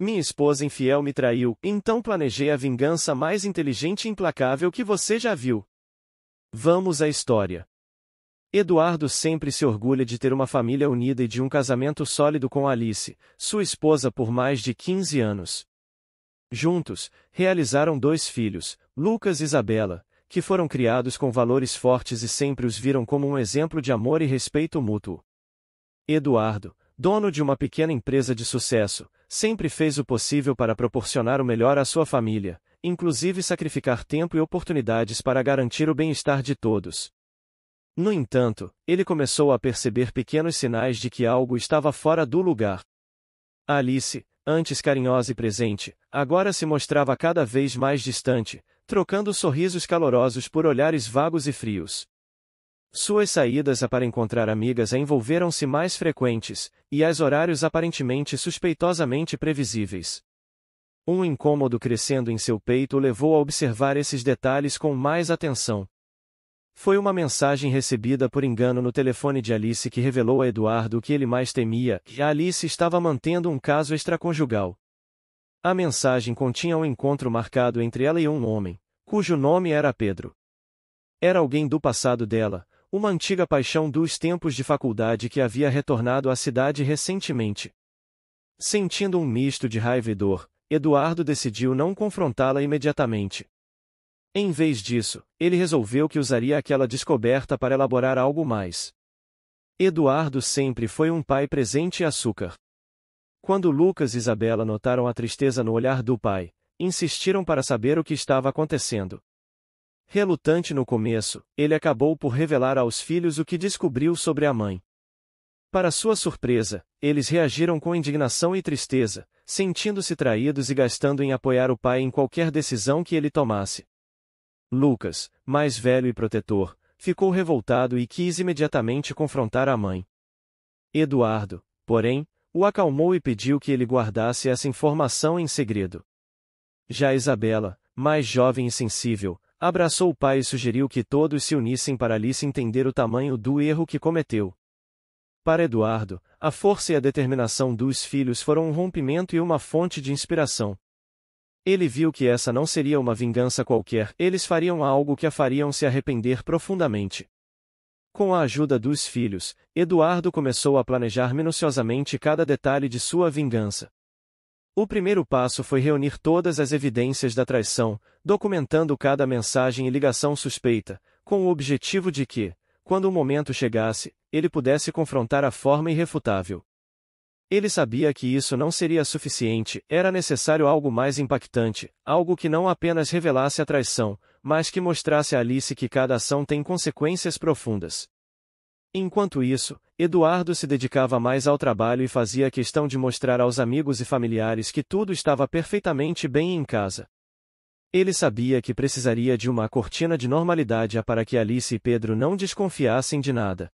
Minha esposa infiel me traiu, então planejei a vingança mais inteligente e implacável que você já viu. Vamos à história. Eduardo sempre se orgulha de ter uma família unida e de um casamento sólido com Alice, sua esposa por mais de 15 anos. Juntos, realizaram 2 filhos, Lucas e Isabela, que foram criados com valores fortes e sempre os viram como um exemplo de amor e respeito mútuo. Eduardo, dono de uma pequena empresa de sucesso, sempre fez o possível para proporcionar o melhor à sua família, inclusive sacrificar tempo e oportunidades para garantir o bem-estar de todos. No entanto, ele começou a perceber pequenos sinais de que algo estava fora do lugar. Alice, antes carinhosa e presente, agora se mostrava cada vez mais distante, trocando sorrisos calorosos por olhares vagos e frios. Suas saídas para encontrar amigas a envolveram-se mais frequentes, e as horários aparentemente suspeitosamente previsíveis. Um incômodo crescendo em seu peito o levou a observar esses detalhes com mais atenção. Foi uma mensagem recebida por engano no telefone de Alice que revelou a Eduardo o que ele mais temia, que Alice estava mantendo um caso extraconjugal. A mensagem continha um encontro marcado entre ela e um homem, cujo nome era Pedro. Era alguém do passado dela, uma antiga paixão dos tempos de faculdade que havia retornado à cidade recentemente. Sentindo um misto de raiva e dor, Eduardo decidiu não confrontá-la imediatamente. Em vez disso, ele resolveu que usaria aquela descoberta para elaborar algo mais. Eduardo sempre foi um pai presente e açúcar. Quando Lucas e Isabela notaram a tristeza no olhar do pai, insistiram para saber o que estava acontecendo. Relutante no começo, ele acabou por revelar aos filhos o que descobriu sobre a mãe. Para sua surpresa, eles reagiram com indignação e tristeza, sentindo-se traídos e gastando em apoiar o pai em qualquer decisão que ele tomasse. Lucas, mais velho e protetor, ficou revoltado e quis imediatamente confrontar a mãe. Eduardo, porém, o acalmou e pediu que ele guardasse essa informação em segredo. Já Isabela, mais jovem e sensível, abraçou o pai e sugeriu que todos se unissem para Alice entender o tamanho do erro que cometeu. Para Eduardo, a força e a determinação dos filhos foram um rompimento e uma fonte de inspiração. Ele viu que essa não seria uma vingança qualquer, eles fariam algo que a fariam se arrepender profundamente. Com a ajuda dos filhos, Eduardo começou a planejar minuciosamente cada detalhe de sua vingança. O primeiro passo foi reunir todas as evidências da traição, documentando cada mensagem e ligação suspeita, com o objetivo de que, quando o momento chegasse, ele pudesse confrontar a forma irrefutável. Ele sabia que isso não seria suficiente, era necessário algo mais impactante, algo que não apenas revelasse a traição, mas que mostrasse a Alice que cada ação tem consequências profundas. Enquanto isso, Eduardo se dedicava mais ao trabalho e fazia questão de mostrar aos amigos e familiares que tudo estava perfeitamente bem em casa. Ele sabia que precisaria de uma cortina de normalidade para que Alice e Pedro não desconfiassem de nada.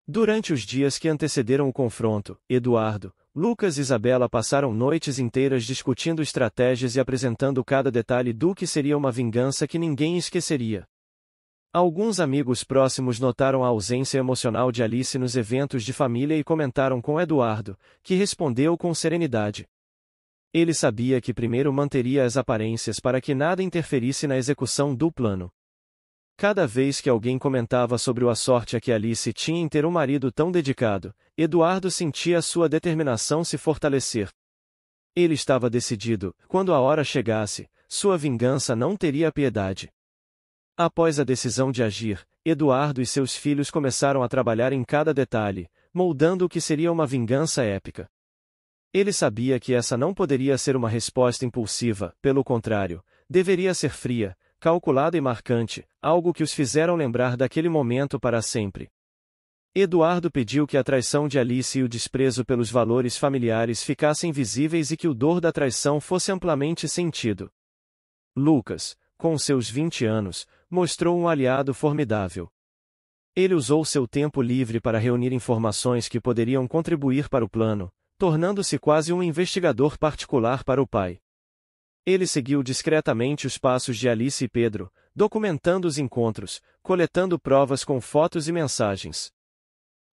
Durante os dias que antecederam o confronto, Eduardo, Lucas e Isabela passaram noites inteiras discutindo estratégias e apresentando cada detalhe do que seria uma vingança que ninguém esqueceria. Alguns amigos próximos notaram a ausência emocional de Alice nos eventos de família e comentaram com Eduardo, que respondeu com serenidade. Ele sabia que primeiro manteria as aparências para que nada interferisse na execução do plano. Cada vez que alguém comentava sobre a sorte a que Alice tinha em ter um marido tão dedicado, Eduardo sentia sua determinação se fortalecer. Ele estava decidido, quando a hora chegasse, sua vingança não teria piedade. Após a decisão de agir, Eduardo e seus filhos começaram a trabalhar em cada detalhe, moldando o que seria uma vingança épica. Ele sabia que essa não poderia ser uma resposta impulsiva, pelo contrário, deveria ser fria, calculada e marcante, algo que os fizeram lembrar daquele momento para sempre. Eduardo pediu que a traição de Alice e o desprezo pelos valores familiares ficassem visíveis e que o dor da traição fosse amplamente sentido. Lucas, com seus 20 anos, mostrou um aliado formidável. Ele usou seu tempo livre para reunir informações que poderiam contribuir para o plano, tornando-se quase um investigador particular para o pai. Ele seguiu discretamente os passos de Alice e Pedro, documentando os encontros, coletando provas com fotos e mensagens.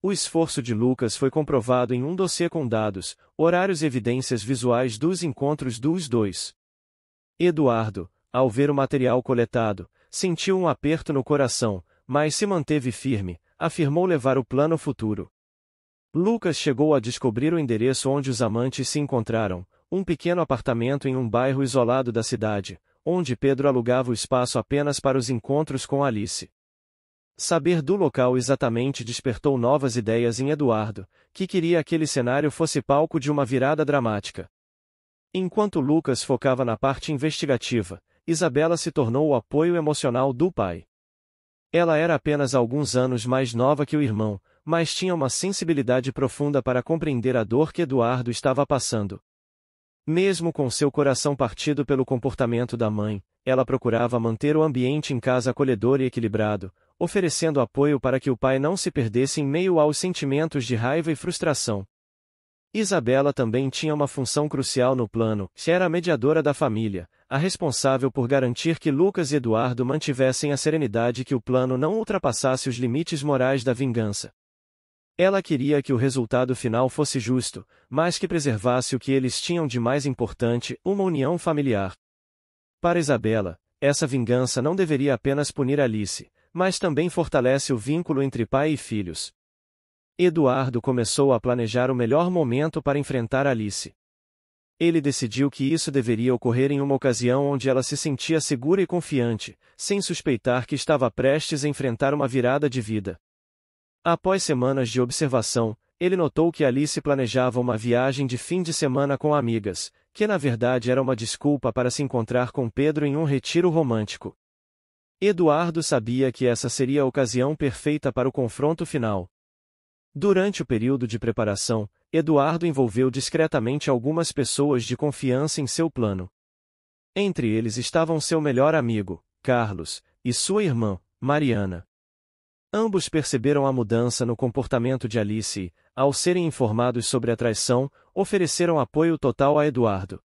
O esforço de Lucas foi comprovado em um dossiê com dados, horários e evidências visuais dos encontros dos dois. Eduardo, ao ver o material coletado, sentiu um aperto no coração, mas se manteve firme, afirmou levar o plano futuro. Lucas chegou a descobrir o endereço onde os amantes se encontraram, um pequeno apartamento em um bairro isolado da cidade, onde Pedro alugava o espaço apenas para os encontros com Alice. Saber do local exatamente despertou novas ideias em Eduardo, que queria aquele cenário fosse palco de uma virada dramática. Enquanto Lucas focava na parte investigativa, Isabela se tornou o apoio emocional do pai. Ela era apenas alguns anos mais nova que o irmão, mas tinha uma sensibilidade profunda para compreender a dor que Eduardo estava passando. Mesmo com seu coração partido pelo comportamento da mãe, ela procurava manter o ambiente em casa acolhedor e equilibrado, oferecendo apoio para que o pai não se perdesse em meio aos sentimentos de raiva e frustração. Isabela também tinha uma função crucial no plano, era a mediadora da família, a responsável por garantir que Lucas e Eduardo mantivessem a serenidade e que o plano não ultrapassasse os limites morais da vingança. Ela queria que o resultado final fosse justo, mas que preservasse o que eles tinham de mais importante, uma união familiar. Para Isabela, essa vingança não deveria apenas punir Alice, mas também fortalece o vínculo entre pai e filhos. Eduardo começou a planejar o melhor momento para enfrentar Alice. Ele decidiu que isso deveria ocorrer em uma ocasião onde ela se sentia segura e confiante, sem suspeitar que estava prestes a enfrentar uma virada de vida. Após semanas de observação, ele notou que Alice planejava uma viagem de fim de semana com amigas, que na verdade era uma desculpa para se encontrar com Pedro em um retiro romântico. Eduardo sabia que essa seria a ocasião perfeita para o confronto final. Durante o período de preparação, Eduardo envolveu discretamente algumas pessoas de confiança em seu plano. Entre eles estavam seu melhor amigo, Carlos, e sua irmã, Mariana. Ambos perceberam a mudança no comportamento de Alice e, ao serem informados sobre a traição, ofereceram apoio total a Eduardo.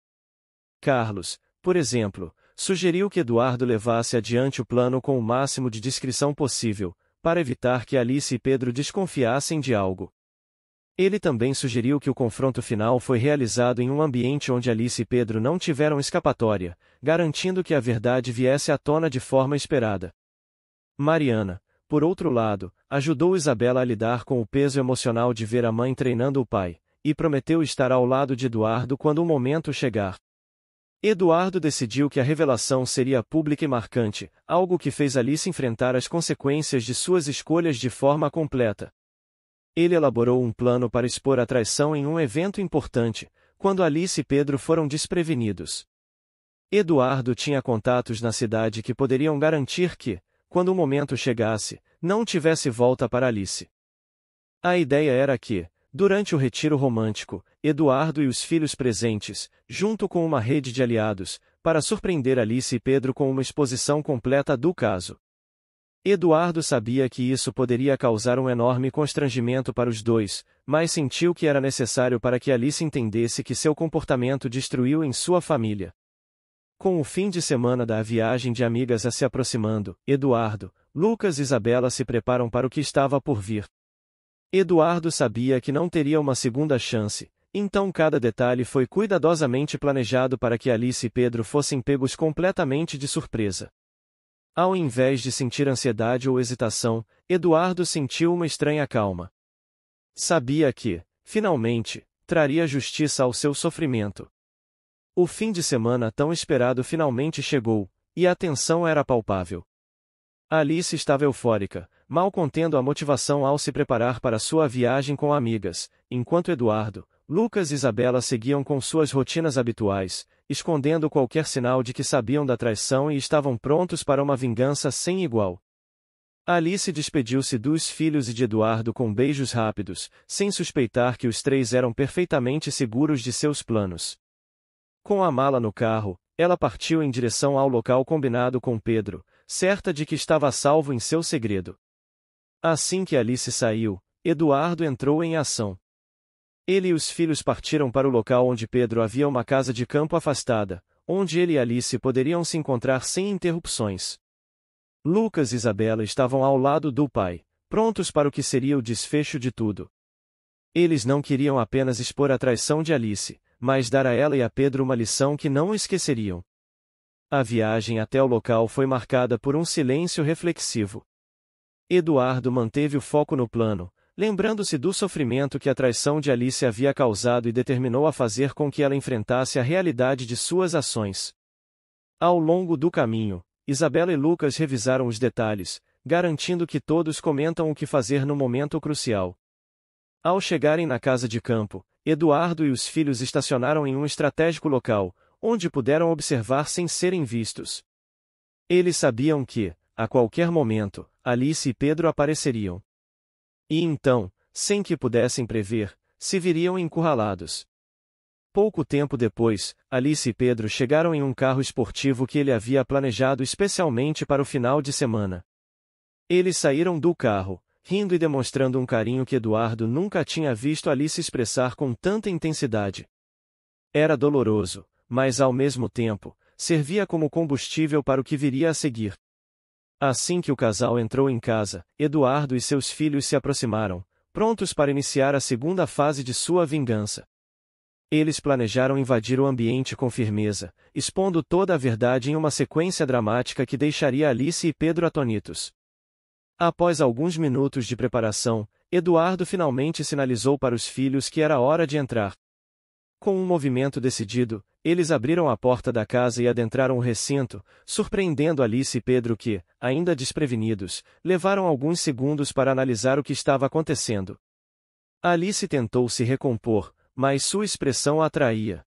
Carlos, por exemplo, sugeriu que Eduardo levasse adiante o plano com o máximo de discrição possível, para evitar que Alice e Pedro desconfiassem de algo. Ele também sugeriu que o confronto final foi realizado em um ambiente onde Alice e Pedro não tiveram escapatória, garantindo que a verdade viesse à tona de forma esperada. Mariana, por outro lado, ajudou Isabela a lidar com o peso emocional de ver a mãe treinando o pai, e prometeu estar ao lado de Eduardo quando o momento chegar. Eduardo decidiu que a revelação seria pública e marcante, algo que fez Alice enfrentar as consequências de suas escolhas de forma completa. Ele elaborou um plano para expor a traição em um evento importante, quando Alice e Pedro foram desprevenidos. Eduardo tinha contatos na cidade que poderiam garantir que, quando o momento chegasse, não tivesse volta para Alice. A ideia era que, durante o retiro romântico, Eduardo e os filhos presentes, junto com uma rede de aliados, para surpreender Alice e Pedro com uma exposição completa do caso. Eduardo sabia que isso poderia causar um enorme constrangimento para os dois, mas sentiu que era necessário para que Alice entendesse que seu comportamento destruiu em sua família. Com o fim de semana da viagem de amigas se aproximando, Eduardo, Lucas e Isabela se preparam para o que estava por vir. Eduardo sabia que não teria uma segunda chance, então cada detalhe foi cuidadosamente planejado para que Alice e Pedro fossem pegos completamente de surpresa. Ao invés de sentir ansiedade ou hesitação, Eduardo sentiu uma estranha calma. Sabia que, finalmente, traria justiça ao seu sofrimento. O fim de semana tão esperado finalmente chegou, e a tensão era palpável. Alice estava eufórica, mal contendo a motivação ao se preparar para sua viagem com amigas, enquanto Eduardo, Lucas e Isabela seguiam com suas rotinas habituais, escondendo qualquer sinal de que sabiam da traição e estavam prontos para uma vingança sem igual. Alice despediu-se dos filhos e de Eduardo com beijos rápidos, sem suspeitar que os três eram perfeitamente seguros de seus planos. Com a mala no carro, ela partiu em direção ao local combinado com Pedro, certa de que estava a salvo em seu segredo. Assim que Alice saiu, Eduardo entrou em ação. Ele e os filhos partiram para o local onde Pedro havia uma casa de campo afastada, onde ele e Alice poderiam se encontrar sem interrupções. Lucas e Isabela estavam ao lado do pai, prontos para o que seria o desfecho de tudo. Eles não queriam apenas expor a traição de Alice, mas dar a ela e a Pedro uma lição que não esqueceriam. A viagem até o local foi marcada por um silêncio reflexivo. Eduardo manteve o foco no plano, lembrando-se do sofrimento que a traição de Alice havia causado e determinou a fazer com que ela enfrentasse a realidade de suas ações. Ao longo do caminho, Isabela e Lucas revisaram os detalhes, garantindo que todos comentam o que fazer no momento crucial. Ao chegarem na casa de campo, Eduardo e os filhos estacionaram em um estratégico local, onde puderam observar sem serem vistos. Eles sabiam que, a qualquer momento, Alice e Pedro apareceriam. E então, sem que pudessem prever, se viriam encurralados. Pouco tempo depois, Alice e Pedro chegaram em um carro esportivo que ele havia planejado especialmente para o final de semana. Eles saíram do carro, rindo e demonstrando um carinho que Eduardo nunca tinha visto Alice expressar com tanta intensidade. Era doloroso, mas ao mesmo tempo, servia como combustível para o que viria a seguir. Assim que o casal entrou em casa, Eduardo e seus filhos se aproximaram, prontos para iniciar a segunda fase de sua vingança. Eles planejaram invadir o ambiente com firmeza, expondo toda a verdade em uma sequência dramática que deixaria Alice e Pedro atônitos. Após alguns minutos de preparação, Eduardo finalmente sinalizou para os filhos que era hora de entrar. Com um movimento decidido, eles abriram a porta da casa e adentraram o recinto, surpreendendo Alice e Pedro que, ainda desprevenidos, levaram alguns segundos para analisar o que estava acontecendo. Alice tentou se recompor, mas sua expressão a atraía.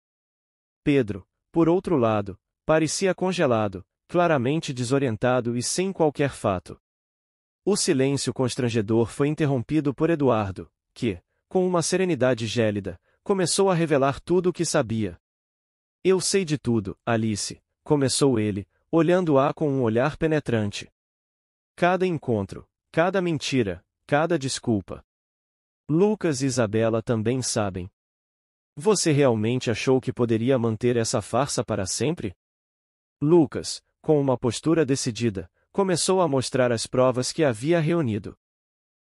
Pedro, por outro lado, parecia congelado, claramente desorientado e sem qualquer fato. O silêncio constrangedor foi interrompido por Eduardo, que, com uma serenidade gélida, começou a revelar tudo o que sabia. Eu sei de tudo, Alice, começou ele, olhando-a com um olhar penetrante. Cada encontro, cada mentira, cada desculpa. Lucas e Isabela também sabem. Você realmente achou que poderia manter essa farsa para sempre? Lucas, com uma postura decidida, começou a mostrar as provas que havia reunido.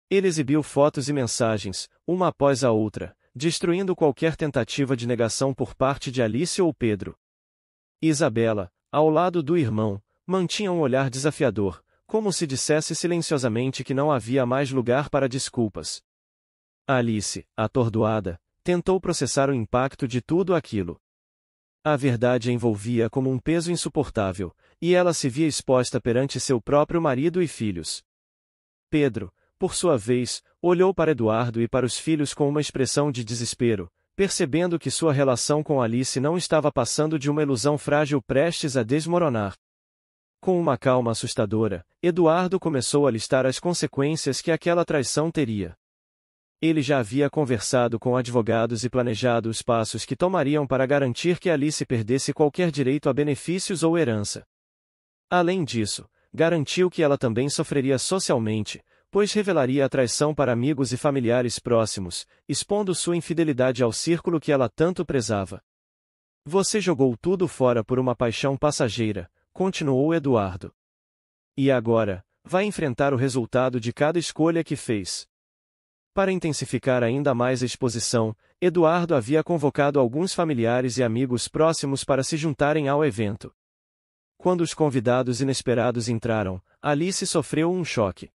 Ele exibiu fotos e mensagens, uma após a outra, destruindo qualquer tentativa de negação por parte de Alice ou Pedro. Isabela, ao lado do irmão, mantinha um olhar desafiador, como se dissesse silenciosamente que não havia mais lugar para desculpas. Alice, atordoada, tentou processar o impacto de tudo aquilo. A verdade a envolvia como um peso insuportável, e ela se via exposta perante seu próprio marido e filhos. Pedro, por sua vez, olhou para Eduardo e para os filhos com uma expressão de desespero, percebendo que sua relação com Alice não estava passando de uma ilusão frágil prestes a desmoronar. Com uma calma assustadora, Eduardo começou a listar as consequências que aquela traição teria. Ele já havia conversado com advogados e planejado os passos que tomariam para garantir que Alice perdesse qualquer direito a benefícios ou herança. Além disso, garantiu que ela também sofreria socialmente, pois revelaria a traição para amigos e familiares próximos, expondo sua infidelidade ao círculo que ela tanto prezava. Você jogou tudo fora por uma paixão passageira, continuou Eduardo. E agora, vai enfrentar o resultado de cada escolha que fez. Para intensificar ainda mais a exposição, Eduardo havia convocado alguns familiares e amigos próximos para se juntarem ao evento. Quando os convidados inesperados entraram, Alice sofreu um choque.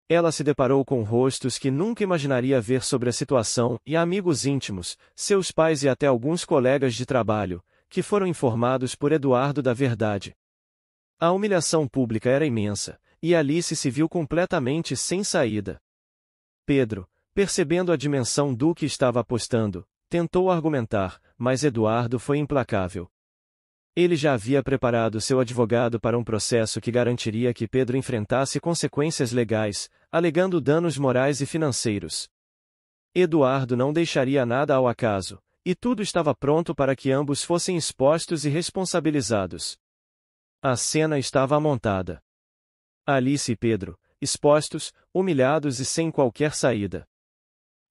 Ela se deparou com rostos que nunca imaginaria ver sobre a situação e amigos íntimos, seus pais e até alguns colegas de trabalho, que foram informados por Eduardo da verdade. A humilhação pública era imensa, e Alice se viu completamente sem saída. Pedro, percebendo a dimensão do que estava apostando, tentou argumentar, mas Eduardo foi implacável. Ele já havia preparado seu advogado para um processo que garantiria que Pedro enfrentasse consequências legais, alegando danos morais e financeiros. Eduardo não deixaria nada ao acaso, e tudo estava pronto para que ambos fossem expostos e responsabilizados. A cena estava montada. Alice e Pedro, expostos, humilhados e sem qualquer saída.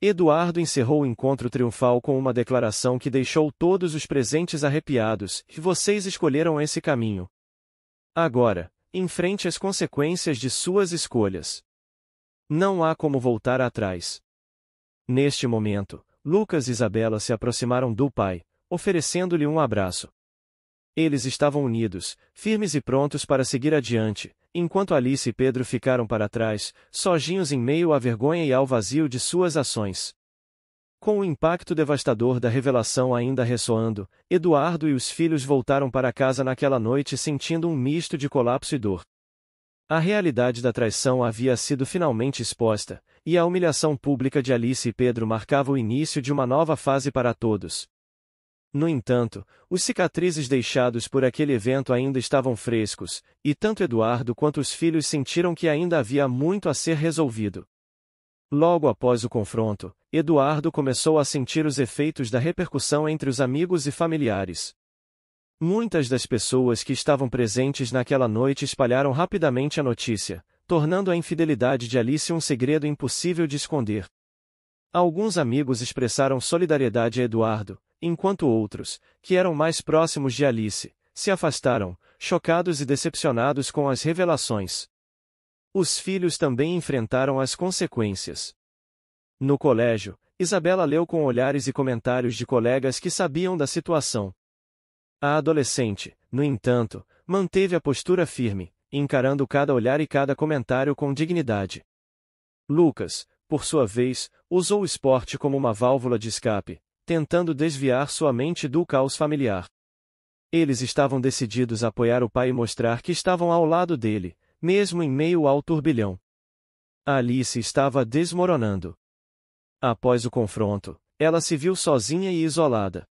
Eduardo encerrou o encontro triunfal com uma declaração que deixou todos os presentes arrepiados, e vocês escolheram esse caminho. Agora, enfrente as consequências de suas escolhas. Não há como voltar atrás. Neste momento, Lucas e Isabela se aproximaram do pai, oferecendo-lhe um abraço. Eles estavam unidos, firmes e prontos para seguir adiante, enquanto Alice e Pedro ficaram para trás, sozinhos em meio à vergonha e ao vazio de suas ações. Com o impacto devastador da revelação ainda ressoando, Eduardo e os filhos voltaram para casa naquela noite sentindo um misto de colapso e dor. A realidade da traição havia sido finalmente exposta, e a humilhação pública de Alice e Pedro marcava o início de uma nova fase para todos. No entanto, os cicatrizes deixados por aquele evento ainda estavam frescos, e tanto Eduardo quanto os filhos sentiram que ainda havia muito a ser resolvido. Logo após o confronto, Eduardo começou a sentir os efeitos da repercussão entre os amigos e familiares. Muitas das pessoas que estavam presentes naquela noite espalharam rapidamente a notícia, tornando a infidelidade de Alice um segredo impossível de esconder. Alguns amigos expressaram solidariedade a Eduardo, enquanto outros, que eram mais próximos de Alice, se afastaram, chocados e decepcionados com as revelações. Os filhos também enfrentaram as consequências. No colégio, Isabela leu com olhares e comentários de colegas que sabiam da situação. A adolescente, no entanto, manteve a postura firme, encarando cada olhar e cada comentário com dignidade. Lucas, por sua vez, usou o esporte como uma válvula de escape, tentando desviar sua mente do caos familiar. Eles estavam decididos a apoiar o pai e mostrar que estavam ao lado dele, mesmo em meio ao turbilhão. Alice estava desmoronando. Após o confronto, ela se viu sozinha e isolada.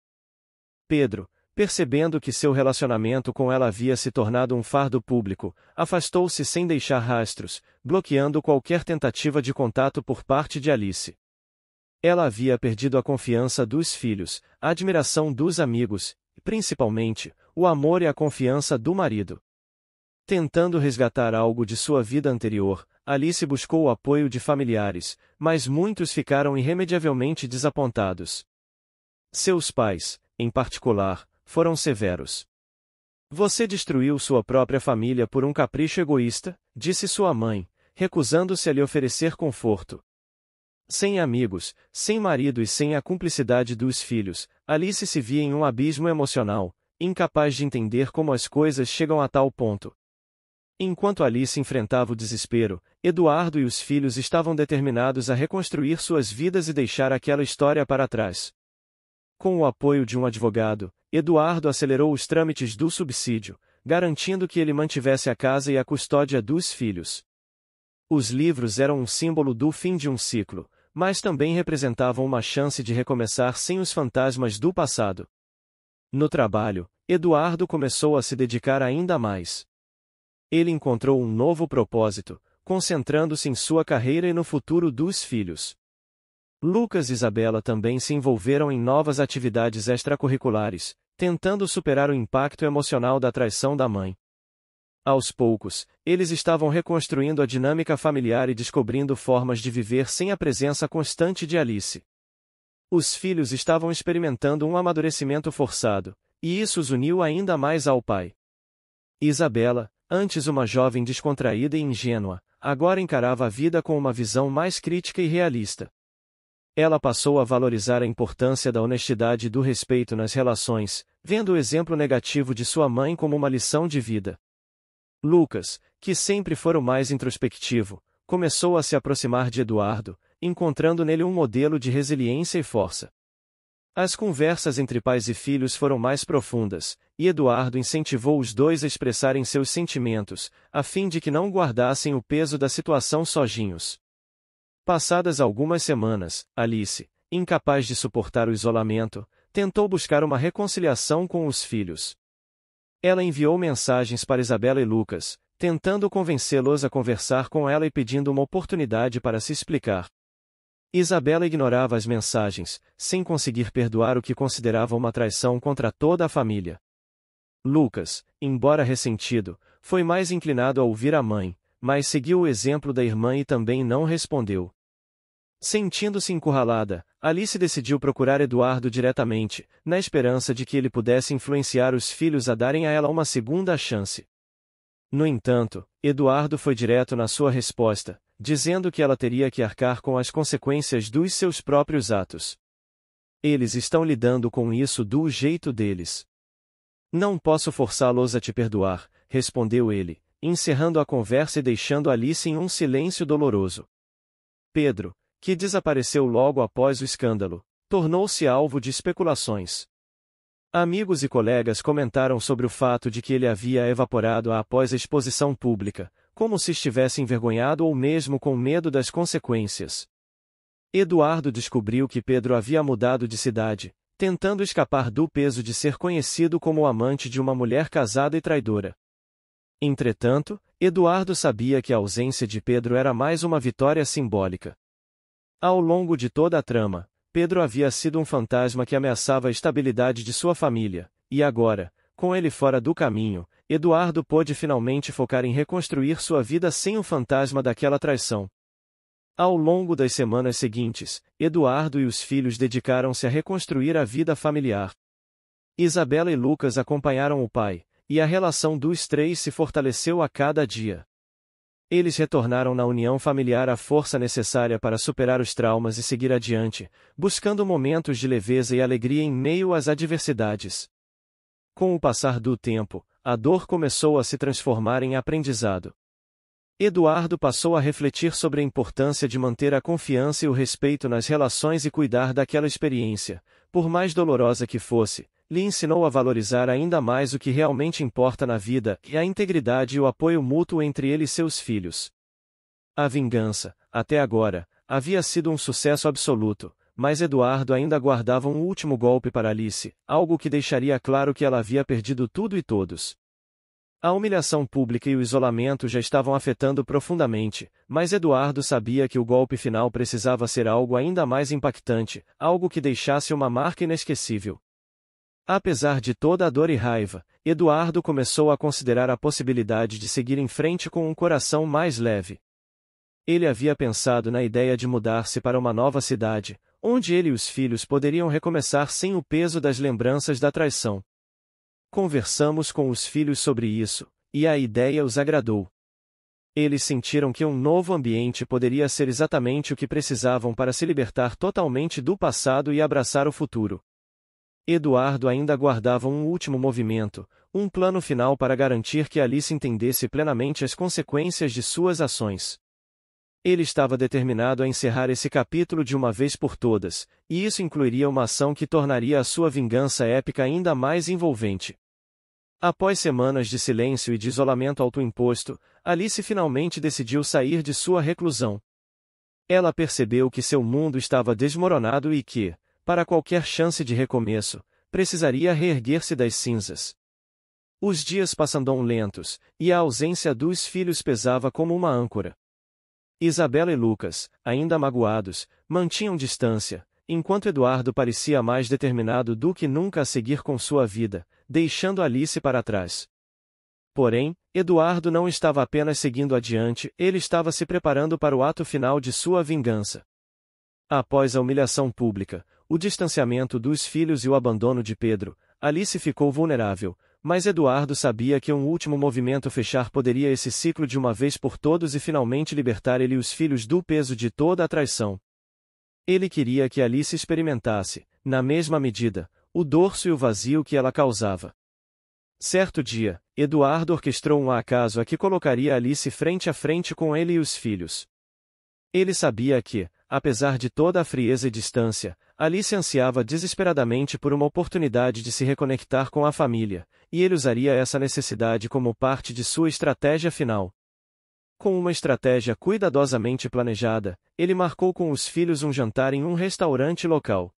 Pedro, percebendo que seu relacionamento com ela havia se tornado um fardo público, afastou-se sem deixar rastros, bloqueando qualquer tentativa de contato por parte de Alice. Ela havia perdido a confiança dos filhos, a admiração dos amigos, e, principalmente, o amor e a confiança do marido. Tentando resgatar algo de sua vida anterior, Alice buscou o apoio de familiares, mas muitos ficaram irremediavelmente desapontados. Seus pais, em particular, foram severos. Você destruiu sua própria família por um capricho egoísta, disse sua mãe, recusando-se a lhe oferecer conforto. Sem amigos, sem marido e sem a cumplicidade dos filhos, Alice se via em um abismo emocional, incapaz de entender como as coisas chegam a tal ponto. Enquanto Alice enfrentava o desespero, Eduardo e os filhos estavam determinados a reconstruir suas vidas e deixar aquela história para trás. Com o apoio de um advogado, Eduardo acelerou os trâmites do subsídio, garantindo que ele mantivesse a casa e a custódia dos filhos. Os livros eram um símbolo do fim de um ciclo, mas também representavam uma chance de recomeçar sem os fantasmas do passado. No trabalho, Eduardo começou a se dedicar ainda mais. Ele encontrou um novo propósito, concentrando-se em sua carreira e no futuro dos filhos. Lucas e Isabela também se envolveram em novas atividades extracurriculares, tentando superar o impacto emocional da traição da mãe. Aos poucos, eles estavam reconstruindo a dinâmica familiar e descobrindo formas de viver sem a presença constante de Alice. Os filhos estavam experimentando um amadurecimento forçado, e isso os uniu ainda mais ao pai. Isabela, antes uma jovem descontraída e ingênua, agora encarava a vida com uma visão mais crítica e realista. Ela passou a valorizar a importância da honestidade e do respeito nas relações, vendo o exemplo negativo de sua mãe como uma lição de vida. Lucas, que sempre fora o mais introspectivo, começou a se aproximar de Eduardo, encontrando nele um modelo de resiliência e força. As conversas entre pais e filhos foram mais profundas, e Eduardo incentivou os dois a expressarem seus sentimentos, a fim de que não guardassem o peso da situação sozinhos. Passadas algumas semanas, Alice, incapaz de suportar o isolamento, tentou buscar uma reconciliação com os filhos. Ela enviou mensagens para Isabela e Lucas, tentando convencê-los a conversar com ela e pedindo uma oportunidade para se explicar. Isabela ignorava as mensagens, sem conseguir perdoar o que considerava uma traição contra toda a família. Lucas, embora ressentido, foi mais inclinado a ouvir a mãe, mas seguiu o exemplo da irmã e também não respondeu. Sentindo-se encurralada, Alice decidiu procurar Eduardo diretamente, na esperança de que ele pudesse influenciar os filhos a darem a ela uma segunda chance. No entanto, Eduardo foi direto na sua resposta, dizendo que ela teria que arcar com as consequências dos seus próprios atos. Eles estão lidando com isso do jeito deles. Não posso forçá-los a te perdoar, respondeu ele, encerrando a conversa e deixando Alice em um silêncio doloroso. Pedro, que desapareceu logo após o escândalo, tornou-se alvo de especulações. Amigos e colegas comentaram sobre o fato de que ele havia evaporado após a exposição pública, como se estivesse envergonhado ou mesmo com medo das consequências. Eduardo descobriu que Pedro havia mudado de cidade, tentando escapar do peso de ser conhecido como o amante de uma mulher casada e traidora. Entretanto, Eduardo sabia que a ausência de Pedro era mais uma vitória simbólica. Ao longo de toda a trama, Pedro havia sido um fantasma que ameaçava a estabilidade de sua família, e agora, com ele fora do caminho, Eduardo pôde finalmente focar em reconstruir sua vida sem o fantasma daquela traição. Ao longo das semanas seguintes, Eduardo e os filhos dedicaram-se a reconstruir a vida familiar. Isabela e Lucas acompanharam o pai, e a relação dos três se fortaleceu a cada dia. Eles retornaram na união familiar a força necessária para superar os traumas e seguir adiante, buscando momentos de leveza e alegria em meio às adversidades. Com o passar do tempo, a dor começou a se transformar em aprendizado. Eduardo passou a refletir sobre a importância de manter a confiança e o respeito nas relações e cuidar daquela experiência, por mais dolorosa que fosse, lhe ensinou a valorizar ainda mais o que realmente importa na vida, e a integridade e o apoio mútuo entre ele e seus filhos. A vingança, até agora, havia sido um sucesso absoluto, mas Eduardo ainda guardava um último golpe para Alice, algo que deixaria claro que ela havia perdido tudo e todos. A humilhação pública e o isolamento já estavam afetando profundamente, mas Eduardo sabia que o golpe final precisava ser algo ainda mais impactante, algo que deixasse uma marca inesquecível. Apesar de toda a dor e raiva, Eduardo começou a considerar a possibilidade de seguir em frente com um coração mais leve. Ele havia pensado na ideia de mudar-se para uma nova cidade, onde ele e os filhos poderiam recomeçar sem o peso das lembranças da traição. Conversamos com os filhos sobre isso, e a ideia os agradou. Eles sentiram que um novo ambiente poderia ser exatamente o que precisavam para se libertar totalmente do passado e abraçar o futuro. Eduardo ainda guardava um último movimento, um plano final para garantir que Alice entendesse plenamente as consequências de suas ações. Ele estava determinado a encerrar esse capítulo de uma vez por todas, e isso incluiria uma ação que tornaria a sua vingança épica ainda mais envolvente. Após semanas de silêncio e de isolamento autoimposto, Alice finalmente decidiu sair de sua reclusão. Ela percebeu que seu mundo estava desmoronado e que, para qualquer chance de recomeço, precisaria reerguer-se das cinzas. Os dias passavam lentos, e a ausência dos filhos pesava como uma âncora. Isabela e Lucas, ainda magoados, mantinham distância, enquanto Eduardo parecia mais determinado do que nunca a seguir com sua vida, deixando Alice para trás. Porém, Eduardo não estava apenas seguindo adiante, ele estava se preparando para o ato final de sua vingança. Após a humilhação pública, o distanciamento dos filhos e o abandono de Pedro, Alice ficou vulnerável, mas Eduardo sabia que um último movimento fechar poderia esse ciclo de uma vez por todos e finalmente libertar ele e os filhos do peso de toda a traição. Ele queria que Alice experimentasse, na mesma medida, o dorso e o vazio que ela causava. Certo dia, Eduardo orquestrou um acaso a que colocaria Alice frente a frente com ele e os filhos. Ele sabia que, apesar de toda a frieza e distância, Alice ansiava desesperadamente por uma oportunidade de se reconectar com a família, e ele usaria essa necessidade como parte de sua estratégia final. Com uma estratégia cuidadosamente planejada, ele marcou com os filhos um jantar em um restaurante local.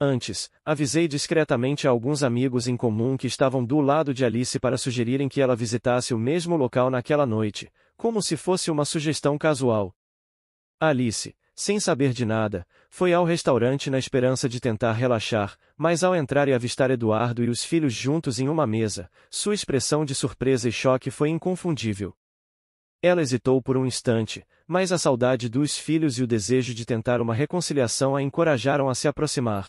Antes, avisei discretamente a alguns amigos em comum que estavam do lado de Alice para sugerirem que ela visitasse o mesmo local naquela noite, como se fosse uma sugestão casual. Alice, sem saber de nada, foi ao restaurante na esperança de tentar relaxar, mas ao entrar e avistar Eduardo e os filhos juntos em uma mesa, sua expressão de surpresa e choque foi inconfundível. Ela hesitou por um instante, mas a saudade dos filhos e o desejo de tentar uma reconciliação a encorajaram a se aproximar.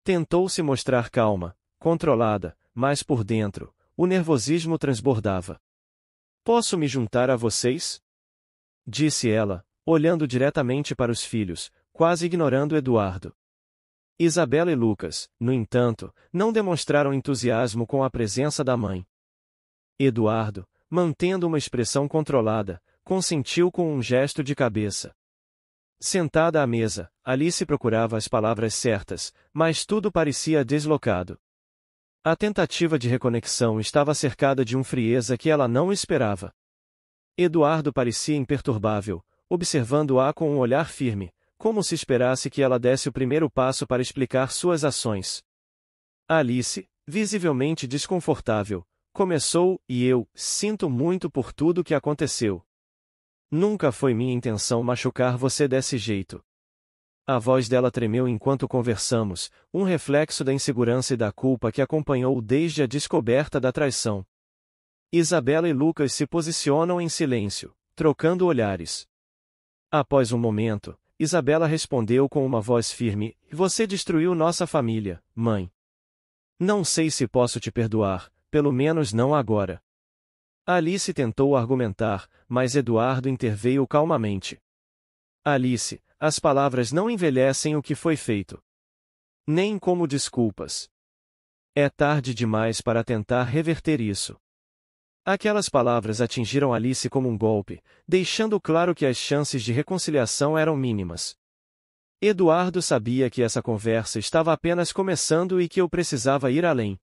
Tentou se mostrar calma, controlada, mas por dentro, o nervosismo transbordava. "Posso me juntar a vocês?" disse ela, olhando diretamente para os filhos, quase ignorando Eduardo. Isabela e Lucas, no entanto, não demonstraram entusiasmo com a presença da mãe. Eduardo, mantendo uma expressão controlada, consentiu com um gesto de cabeça. Sentada à mesa, Alice procurava as palavras certas, mas tudo parecia deslocado. A tentativa de reconexão estava cercada de uma frieza que ela não esperava. Eduardo parecia imperturbável, observando-a com um olhar firme, como se esperasse que ela desse o primeiro passo para explicar suas ações. Alice, visivelmente desconfortável, começou, e eu sinto muito por tudo que aconteceu. Nunca foi minha intenção machucar você desse jeito. A voz dela tremeu enquanto conversamos, um reflexo da insegurança e da culpa que acompanhou desde a descoberta da traição. Isabela e Lucas se posicionam em silêncio, trocando olhares. Após um momento, Isabela respondeu com uma voz firme: "Você destruiu nossa família, mãe. Não sei se posso te perdoar, pelo menos não agora." Alice tentou argumentar, mas Eduardo interveio calmamente. "Alice, as palavras não envelhecem o que foi feito. Nem como desculpas. É tarde demais para tentar reverter isso." Aquelas palavras atingiram Alice como um golpe, deixando claro que as chances de reconciliação eram mínimas. Eduardo sabia que essa conversa estava apenas começando e que eu precisava ir além.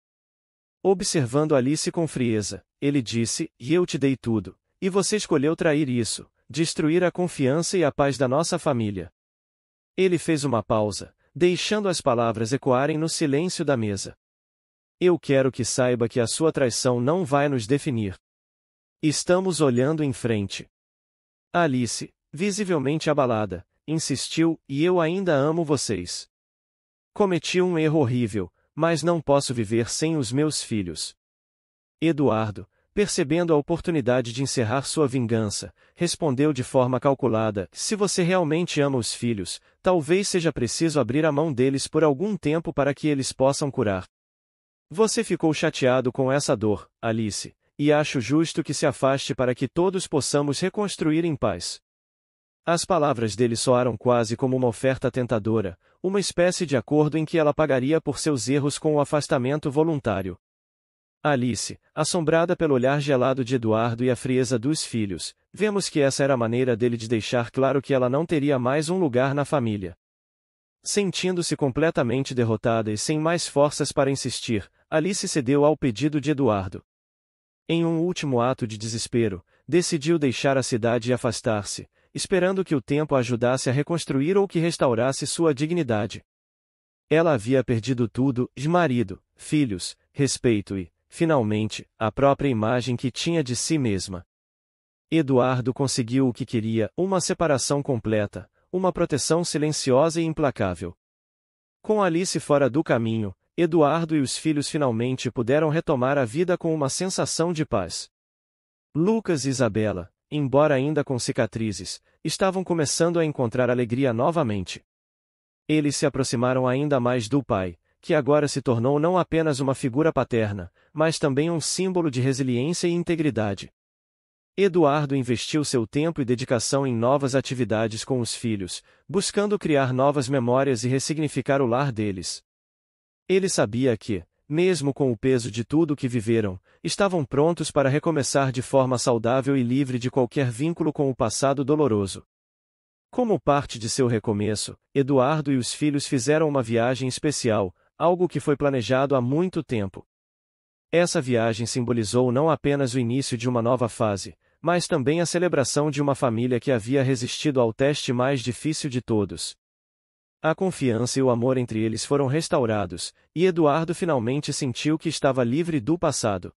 Observando Alice com frieza, ele disse: "E eu te dei tudo, e você escolheu trair isso, destruir a confiança e a paz da nossa família." Ele fez uma pausa, deixando as palavras ecoarem no silêncio da mesa. "Eu quero que saiba que a sua traição não vai nos definir. Estamos olhando em frente." Alice, visivelmente abalada, insistiu: "E eu ainda amo vocês. Cometi um erro horrível, mas não posso viver sem os meus filhos." Eduardo, percebendo a oportunidade de encerrar sua vingança, respondeu de forma calculada: "Se você realmente ama os filhos, talvez seja preciso abrir a mão deles por algum tempo para que eles possam curar. Você ficou chateado com essa dor, Alice, e acho justo que se afaste para que todos possamos reconstruir em paz." As palavras dele soaram quase como uma oferta tentadora, uma espécie de acordo em que ela pagaria por seus erros com o afastamento voluntário. Alice, assombrada pelo olhar gelado de Eduardo e a frieza dos filhos, vemos que essa era a maneira dele de deixar claro que ela não teria mais um lugar na família. Sentindo-se completamente derrotada e sem mais forças para insistir, Alice cedeu ao pedido de Eduardo. Em um último ato de desespero, decidiu deixar a cidade e afastar-se, esperando que o tempo a ajudasse a reconstruir ou que restaurasse sua dignidade. Ela havia perdido tudo: marido, filhos, respeito e, finalmente, a própria imagem que tinha de si mesma. Eduardo conseguiu o que queria: uma separação completa, uma proteção silenciosa e implacável. Com Alice fora do caminho, Eduardo e os filhos finalmente puderam retomar a vida com uma sensação de paz. Lucas e Isabela, embora ainda com cicatrizes, estavam começando a encontrar alegria novamente. Eles se aproximaram ainda mais do pai, que agora se tornou não apenas uma figura paterna, mas também um símbolo de resiliência e integridade. Eduardo investiu seu tempo e dedicação em novas atividades com os filhos, buscando criar novas memórias e ressignificar o lar deles. Ele sabia que, mesmo com o peso de tudo o que viveram, estavam prontos para recomeçar de forma saudável e livre de qualquer vínculo com o passado doloroso. Como parte de seu recomeço, Eduardo e os filhos fizeram uma viagem especial, algo que foi planejado há muito tempo. Essa viagem simbolizou não apenas o início de uma nova fase, mas também a celebração de uma família que havia resistido ao teste mais difícil de todos. A confiança e o amor entre eles foram restaurados, e Eduardo finalmente sentiu que estava livre do passado.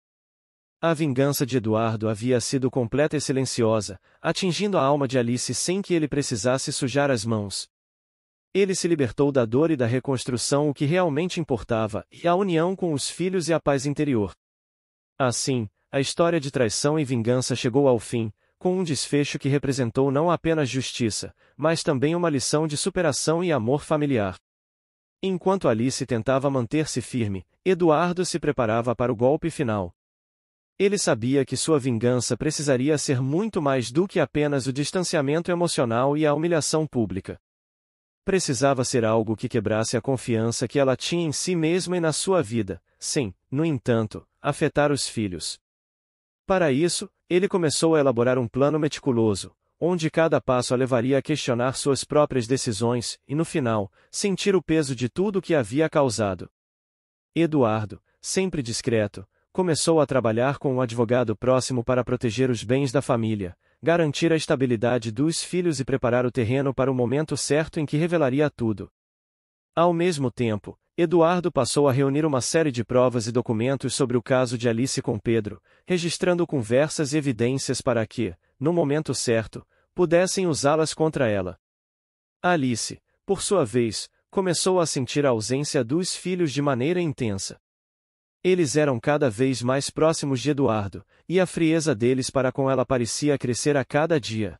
A vingança de Eduardo havia sido completa e silenciosa, atingindo a alma de Alice sem que ele precisasse sujar as mãos. Ele se libertou da dor e da reconstrução, o que realmente importava, e a união com os filhos e a paz interior. Assim, a história de traição e vingança chegou ao fim, com um desfecho que representou não apenas justiça, mas também uma lição de superação e amor familiar. Enquanto Alice tentava manter-se firme, Eduardo se preparava para o golpe final. Ele sabia que sua vingança precisaria ser muito mais do que apenas o distanciamento emocional e a humilhação pública. Precisava ser algo que quebrasse a confiança que ela tinha em si mesma e na sua vida, sem, no entanto, afetar os filhos. Para isso, ele começou a elaborar um plano meticuloso, onde cada passo a levaria a questionar suas próprias decisões e, no final, sentir o peso de tudo o que havia causado. Eduardo, sempre discreto, começou a trabalhar com um advogado próximo para proteger os bens da família, garantir a estabilidade dos filhos e preparar o terreno para o momento certo em que revelaria tudo. Ao mesmo tempo, Eduardo passou a reunir uma série de provas e documentos sobre o caso de Alice com Pedro, registrando conversas e evidências para que, no momento certo, pudessem usá-las contra ela. Alice, por sua vez, começou a sentir a ausência dos filhos de maneira intensa. Eles eram cada vez mais próximos de Eduardo, e a frieza deles para com ela parecia crescer a cada dia.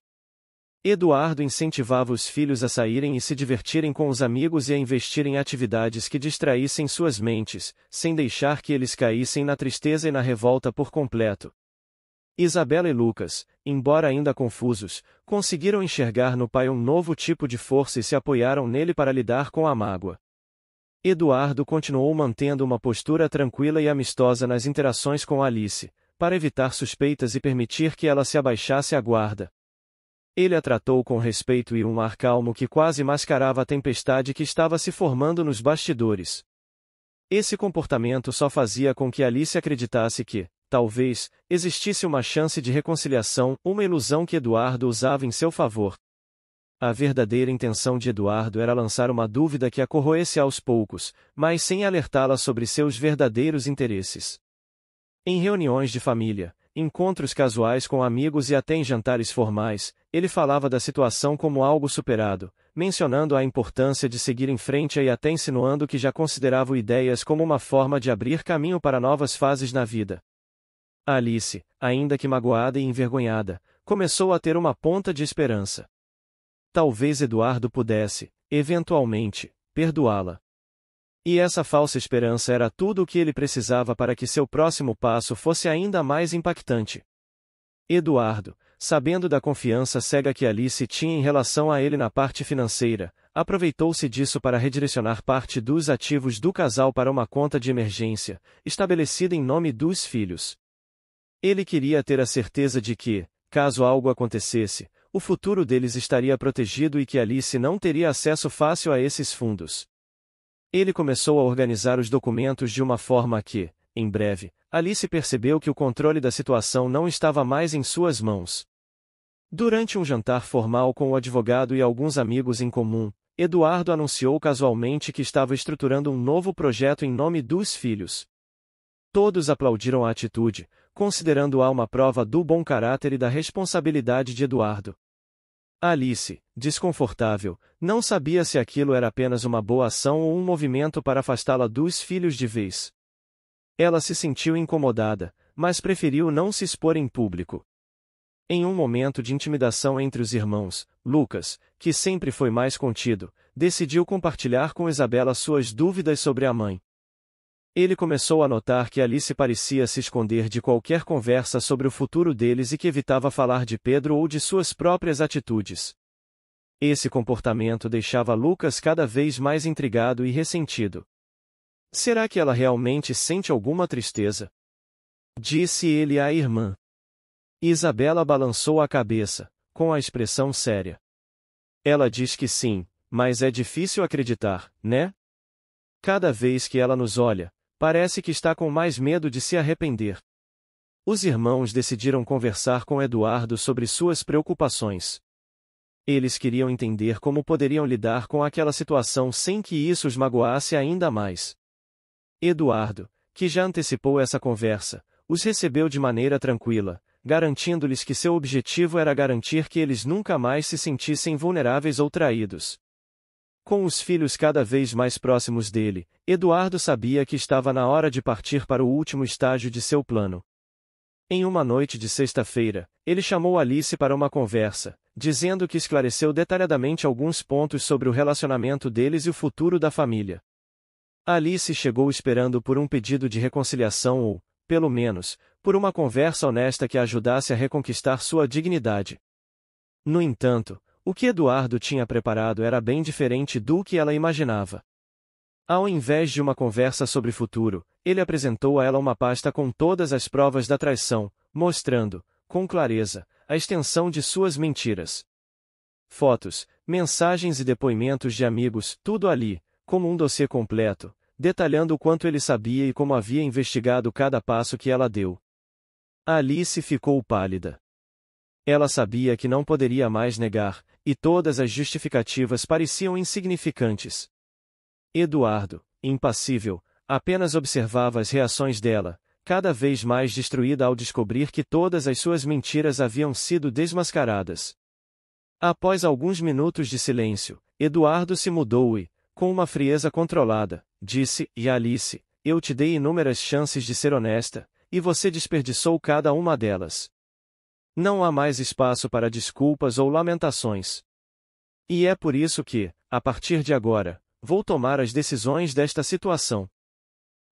Eduardo incentivava os filhos a saírem e se divertirem com os amigos e a investir em atividades que distraíssem suas mentes, sem deixar que eles caíssem na tristeza e na revolta por completo. Isabela e Lucas, embora ainda confusos, conseguiram enxergar no pai um novo tipo de força e se apoiaram nele para lidar com a mágoa. Eduardo continuou mantendo uma postura tranquila e amistosa nas interações com Alice, para evitar suspeitas e permitir que ela se abaixasse a guarda. Ele a tratou com respeito e um ar calmo que quase mascarava a tempestade que estava se formando nos bastidores. Esse comportamento só fazia com que Alice acreditasse que, talvez, existisse uma chance de reconciliação, uma ilusão que Eduardo usava em seu favor. A verdadeira intenção de Eduardo era lançar uma dúvida que a corroesse aos poucos, mas sem alertá-la sobre seus verdadeiros interesses. Em reuniões de família, encontros casuais com amigos e até em jantares formais, ele falava da situação como algo superado, mencionando a importância de seguir em frente e até insinuando que já considerava ideias como uma forma de abrir caminho para novas fases na vida. Alice, ainda que magoada e envergonhada, começou a ter uma ponta de esperança. Talvez Eduardo pudesse, eventualmente, perdoá-la. E essa falsa esperança era tudo o que ele precisava para que seu próximo passo fosse ainda mais impactante. Eduardo, sabendo da confiança cega que Alice tinha em relação a ele na parte financeira, aproveitou-se disso para redirecionar parte dos ativos do casal para uma conta de emergência, estabelecida em nome dos filhos. Ele queria ter a certeza de que, caso algo acontecesse, o futuro deles estaria protegido e que Alice não teria acesso fácil a esses fundos. Ele começou a organizar os documentos de uma forma que, em breve, Alice percebeu que o controle da situação não estava mais em suas mãos. Durante um jantar formal com o advogado e alguns amigos em comum, Eduardo anunciou casualmente que estava estruturando um novo projeto em nome dos filhos. Todos aplaudiram a atitude, considerando-a uma prova do bom caráter e da responsabilidade de Eduardo. Alice, desconfortável, não sabia se aquilo era apenas uma boa ação ou um movimento para afastá-la dos filhos de vez. Ela se sentiu incomodada, mas preferiu não se expor em público. Em um momento de intimidação entre os irmãos, Lucas, que sempre foi mais contido, decidiu compartilhar com Isabela suas dúvidas sobre a mãe. Ele começou a notar que Alice parecia se esconder de qualquer conversa sobre o futuro deles e que evitava falar de Pedro ou de suas próprias atitudes. Esse comportamento deixava Lucas cada vez mais intrigado e ressentido. Será que ela realmente sente alguma tristeza? Disse ele à irmã. Isabela balançou a cabeça, com a expressão séria. Ela diz que sim, mas é difícil acreditar, né? Cada vez que ela nos olha, parece que está com mais medo de se arrepender. Os irmãos decidiram conversar com Eduardo sobre suas preocupações. Eles queriam entender como poderiam lidar com aquela situação sem que isso os magoasse ainda mais. Eduardo, que já antecipou essa conversa, os recebeu de maneira tranquila, garantindo-lhes que seu objetivo era garantir que eles nunca mais se sentissem vulneráveis ou traídos. Com os filhos cada vez mais próximos dele, Eduardo sabia que estava na hora de partir para o último estágio de seu plano. Em uma noite de sexta-feira, ele chamou Alice para uma conversa, dizendo que esclareceu detalhadamente alguns pontos sobre o relacionamento deles e o futuro da família. Alice chegou esperando por um pedido de reconciliação ou, pelo menos, por uma conversa honesta que a ajudasse a reconquistar sua dignidade. No entanto, o que Eduardo tinha preparado era bem diferente do que ela imaginava. Ao invés de uma conversa sobre futuro, ele apresentou a ela uma pasta com todas as provas da traição, mostrando, com clareza, a extensão de suas mentiras. Fotos, mensagens e depoimentos de amigos, tudo ali, como um dossiê completo, detalhando o quanto ele sabia e como havia investigado cada passo que ela deu. Alice ficou pálida. Ela sabia que não poderia mais negar, e todas as justificativas pareciam insignificantes. Eduardo, impassível, apenas observava as reações dela, cada vez mais destruída ao descobrir que todas as suas mentiras haviam sido desmascaradas. Após alguns minutos de silêncio, Eduardo se mudou e, com uma frieza controlada, disse: "E Alice, eu te dei inúmeras chances de ser honesta, e você desperdiçou cada uma delas. Não há mais espaço para desculpas ou lamentações. E é por isso que, a partir de agora, vou tomar as decisões desta situação."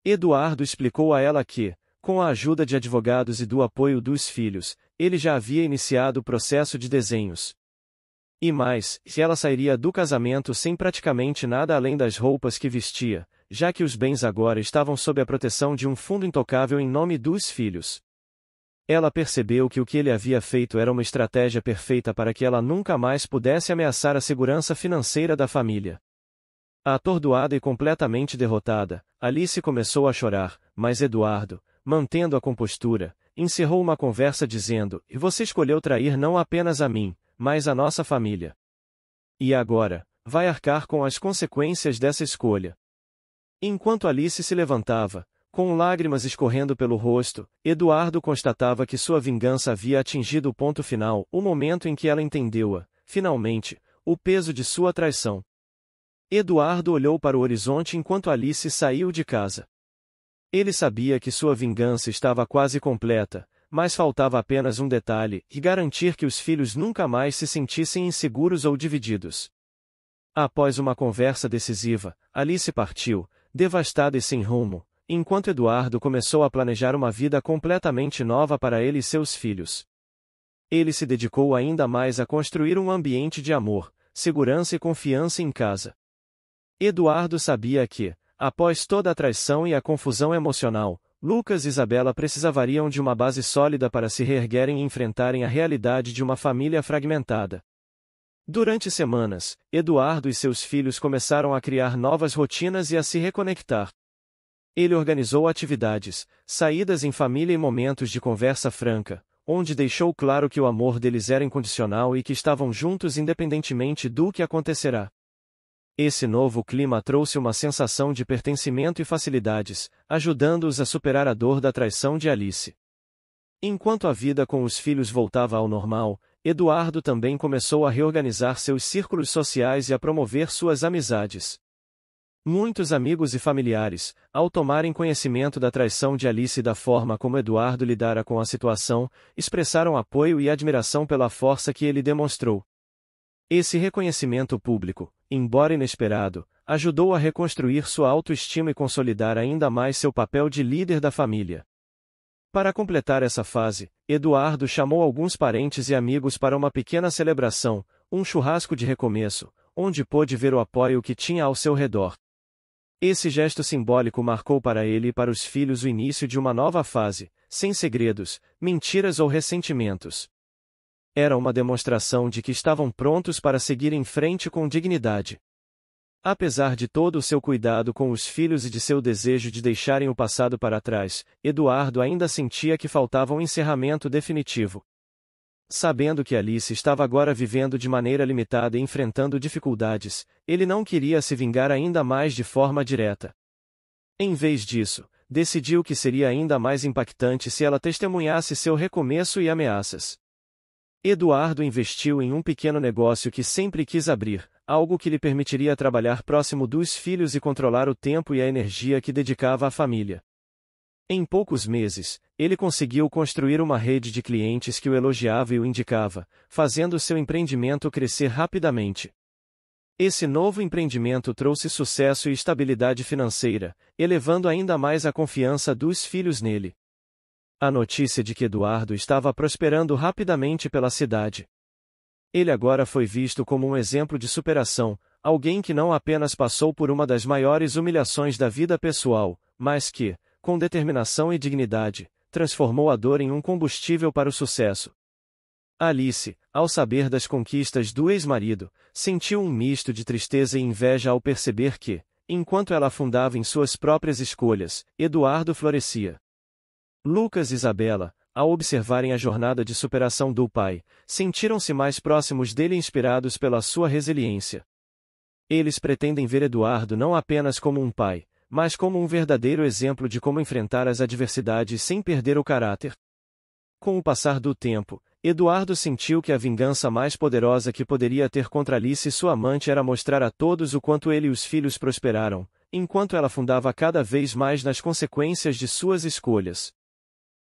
Eduardo explicou a ela que, com a ajuda de advogados e do apoio dos filhos, ele já havia iniciado o processo de desenhos. E mais, que ela sairia do casamento sem praticamente nada além das roupas que vestia, já que os bens agora estavam sob a proteção de um fundo intocável em nome dos filhos. Ela percebeu que o que ele havia feito era uma estratégia perfeita para que ela nunca mais pudesse ameaçar a segurança financeira da família. Atordoada e completamente derrotada, Alice começou a chorar, mas Eduardo, mantendo a compostura, encerrou uma conversa dizendo: "E você escolheu trair não apenas a mim, mas a nossa família. E agora, vai arcar com as consequências dessa escolha." Enquanto Alice se levantava, com lágrimas escorrendo pelo rosto, Eduardo constatava que sua vingança havia atingido o ponto final, o momento em que ela entendeu, finalmente, o peso de sua traição. Eduardo olhou para o horizonte enquanto Alice saiu de casa. Ele sabia que sua vingança estava quase completa, mas faltava apenas um detalhe, e garantir que os filhos nunca mais se sentissem inseguros ou divididos. Após uma conversa decisiva, Alice partiu, devastada e sem rumo, enquanto Eduardo começou a planejar uma vida completamente nova para ele e seus filhos. Ele se dedicou ainda mais a construir um ambiente de amor, segurança e confiança em casa. Eduardo sabia que, após toda a traição e a confusão emocional, Lucas e Isabela precisariam de uma base sólida para se reerguerem e enfrentarem a realidade de uma família fragmentada. Durante semanas, Eduardo e seus filhos começaram a criar novas rotinas e a se reconectar. Ele organizou atividades, saídas em família e momentos de conversa franca, onde deixou claro que o amor deles era incondicional e que estavam juntos independentemente do que acontecerá. Esse novo clima trouxe uma sensação de pertencimento e facilidades, ajudando-os a superar a dor da traição de Alice. Enquanto a vida com os filhos voltava ao normal, Eduardo também começou a reorganizar seus círculos sociais e a promover suas amizades. Muitos amigos e familiares, ao tomarem conhecimento da traição de Alice e da forma como Eduardo lidara com a situação, expressaram apoio e admiração pela força que ele demonstrou. Esse reconhecimento público, embora inesperado, ajudou a reconstruir sua autoestima e consolidar ainda mais seu papel de líder da família. Para completar essa fase, Eduardo chamou alguns parentes e amigos para uma pequena celebração, um churrasco de recomeço, onde pôde ver o apoio que tinha ao seu redor. Esse gesto simbólico marcou para ele e para os filhos o início de uma nova fase, sem segredos, mentiras ou ressentimentos. Era uma demonstração de que estavam prontos para seguir em frente com dignidade. Apesar de todo o seu cuidado com os filhos e de seu desejo de deixarem o passado para trás, Eduardo ainda sentia que faltava um encerramento definitivo. Sabendo que Alice estava agora vivendo de maneira limitada e enfrentando dificuldades, ele não queria se vingar ainda mais de forma direta. Em vez disso, decidiu que seria ainda mais impactante se ela testemunhasse seu recomeço e ameaças. Eduardo investiu em um pequeno negócio que sempre quis abrir, algo que lhe permitiria trabalhar próximo dos filhos e controlar o tempo e a energia que dedicava à família. Em poucos meses, ele conseguiu construir uma rede de clientes que o elogiava e o indicava, fazendo seu empreendimento crescer rapidamente. Esse novo empreendimento trouxe sucesso e estabilidade financeira, elevando ainda mais a confiança dos filhos nele. A notícia de que Eduardo estava prosperando rapidamente pela cidade. Ele agora foi visto como um exemplo de superação, alguém que não apenas passou por uma das maiores humilhações da vida pessoal, mas que, com determinação e dignidade, transformou a dor em um combustível para o sucesso. Alice, ao saber das conquistas do ex-marido, sentiu um misto de tristeza e inveja ao perceber que, enquanto ela afundava em suas próprias escolhas, Eduardo florescia. Lucas e Isabela, ao observarem a jornada de superação do pai, sentiram-se mais próximos dele, inspirados pela sua resiliência. Eles pretendem ver Eduardo não apenas como um pai, mas como um verdadeiro exemplo de como enfrentar as adversidades sem perder o caráter. Com o passar do tempo, Eduardo sentiu que a vingança mais poderosa que poderia ter contra Alice, sua amante, era mostrar a todos o quanto ele e os filhos prosperaram, enquanto ela afundava cada vez mais nas consequências de suas escolhas.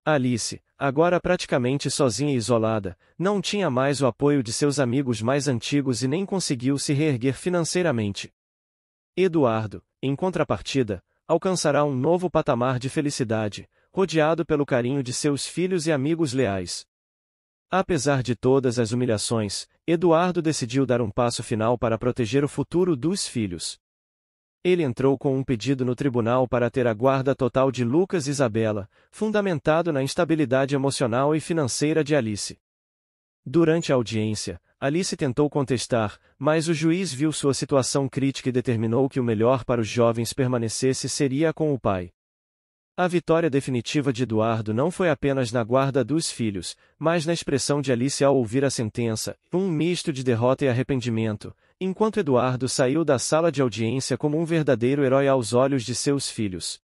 Alice, agora praticamente sozinha e isolada, não tinha mais o apoio de seus amigos mais antigos e nem conseguiu se reerguer financeiramente. Eduardo, em contrapartida, alcançará um novo patamar de felicidade, rodeado pelo carinho de seus filhos e amigos leais. Apesar de todas as humilhações, Eduardo decidiu dar um passo final para proteger o futuro dos filhos. Ele entrou com um pedido no tribunal para ter a guarda total de Lucas e Isabela, fundamentado na instabilidade emocional e financeira de Alice. Durante a audiência, Alice tentou contestar, mas o juiz viu sua situação crítica e determinou que o melhor para os jovens permanecesse seria com o pai. A vitória definitiva de Eduardo não foi apenas na guarda dos filhos, mas na expressão de Alice ao ouvir a sentença, um misto de derrota e arrependimento, enquanto Eduardo saiu da sala de audiência como um verdadeiro herói aos olhos de seus filhos.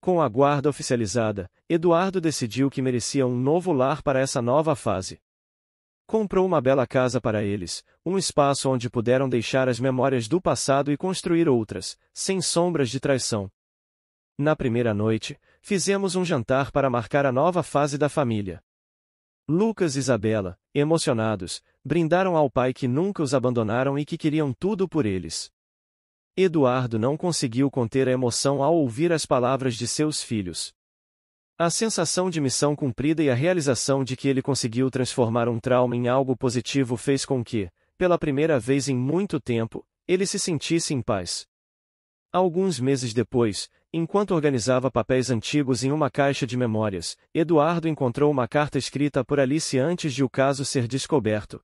Com a guarda oficializada, Eduardo decidiu que merecia um novo lar para essa nova fase. Comprou uma bela casa para eles, um espaço onde puderam deixar as memórias do passado e construir outras, sem sombras de traição. Na primeira noite, fizemos um jantar para marcar a nova fase da família. Lucas e Isabela, emocionados, brindaram ao pai que nunca os abandonaram e que queriam tudo por eles. Eduardo não conseguiu conter a emoção ao ouvir as palavras de seus filhos. A sensação de missão cumprida e a realização de que ele conseguiu transformar um trauma em algo positivo fez com que, pela primeira vez em muito tempo, ele se sentisse em paz. Alguns meses depois, enquanto organizava papéis antigos em uma caixa de memórias, Eduardo encontrou uma carta escrita por Alice antes de o caso ser descoberto.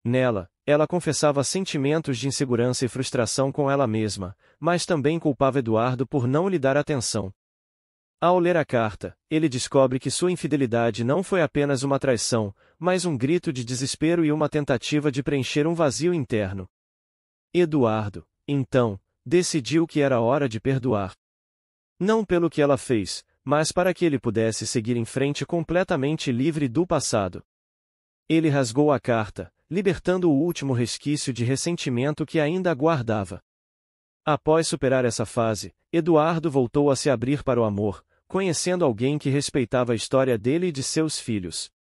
Nela, ela confessava sentimentos de insegurança e frustração com ela mesma, mas também culpava Eduardo por não lhe dar atenção. Ao ler a carta, ele descobre que sua infidelidade não foi apenas uma traição, mas um grito de desespero e uma tentativa de preencher um vazio interno. Eduardo, então, decidiu que era hora de perdoar. Não pelo que ela fez, mas para que ele pudesse seguir em frente completamente livre do passado. Ele rasgou a carta, libertando o último resquício de ressentimento que ainda guardava. Após superar essa fase, Eduardo voltou a se abrir para o amor, conhecendo alguém que respeitava a história dele e de seus filhos.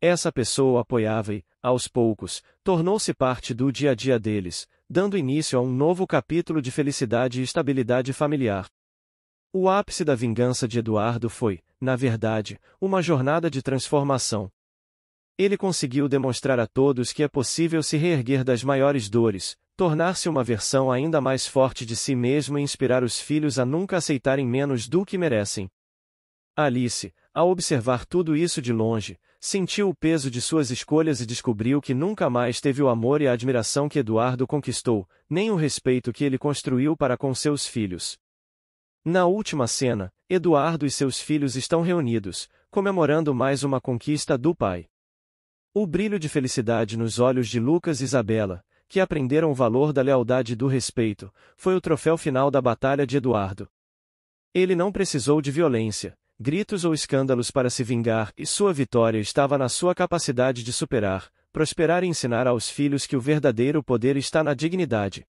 Essa pessoa o apoiava e, aos poucos, tornou-se parte do dia a dia deles, dando início a um novo capítulo de felicidade e estabilidade familiar. O ápice da vingança de Eduardo foi, na verdade, uma jornada de transformação. Ele conseguiu demonstrar a todos que é possível se reerguer das maiores dores, tornar-se uma versão ainda mais forte de si mesmo e inspirar os filhos a nunca aceitarem menos do que merecem. Alice, ao observar tudo isso de longe, sentiu o peso de suas escolhas e descobriu que nunca mais teve o amor e a admiração que Eduardo conquistou, nem o respeito que ele construiu para com seus filhos. Na última cena, Eduardo e seus filhos estão reunidos, comemorando mais uma conquista do pai. O brilho de felicidade nos olhos de Lucas e Isabela, que aprenderam o valor da lealdade e do respeito, foi o troféu final da batalha de Eduardo. Ele não precisou de violência, gritos ou escândalos para se vingar, e sua vitória estava na sua capacidade de superar, prosperar e ensinar aos filhos que o verdadeiro poder está na dignidade.